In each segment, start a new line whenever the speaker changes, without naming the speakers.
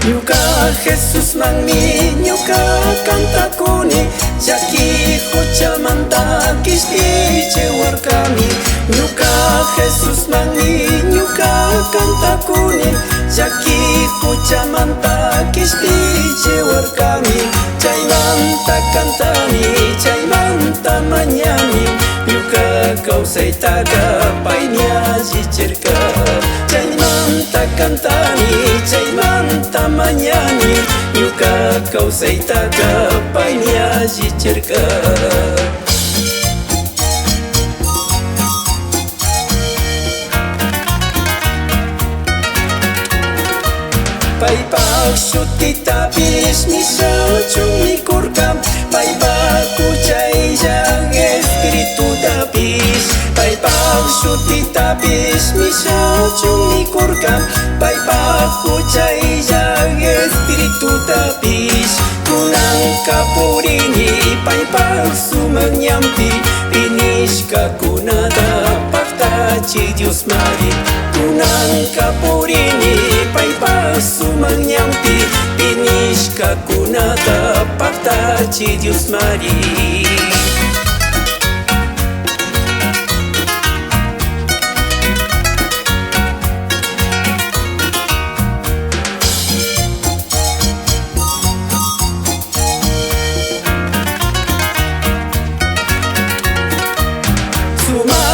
Ñuka Jesus manmi ñuka kantakuni llaki huchamanta kishki chewarkami. Ñuka Jesus manmi ñuka kantakuni llaki huchamanta kishki chewarkami. Chaymanta cantani chaymanta mañani ñuka kawsaytaqa payña llichirka. Chaymanta cantani chaymanta mañani ñuka kawsaytaqa payña llichirka. Paypak shutitapish nishachunmi kurka, paypak kuchayllan escritutapish. Paypak shutitapish nishachunmi kurka, paypak kuchayllan escritutapish. Kunanka purini paypak sumak ñampi pinishkakunata paktachi Dios mari. Kunanka purini paypak sumak ñampi pinishkakunata paktachi Dios mari.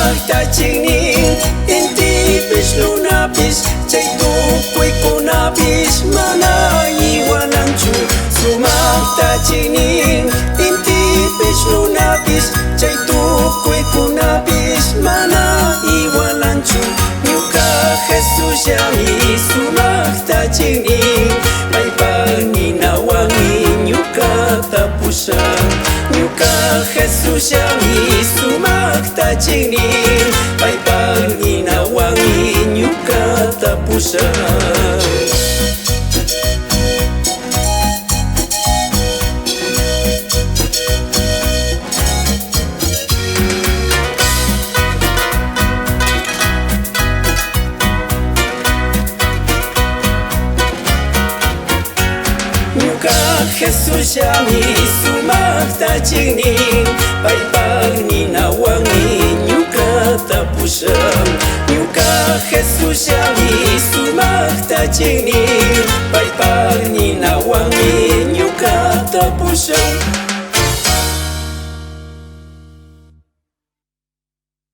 Sumaktachiknin intipish lunapish chay tukuykunapish mana iwananchu. Sumaktachiknin intipish lunapish chay tukuykunapish mana iwananchu. Ñuka Jesus llami sumaktachiknin paypak ninawanmi ñukata pushan. Ñuka Jesus llami sumaktachiknin paypak ninawanmi ñukata pushan. Ñuka Jesus llami sumaktachiknin paypak ninawanmi ñukata pushan. Ñuka Jesus llami sumaktachiknin paypak ninawanmi ñukata pushan.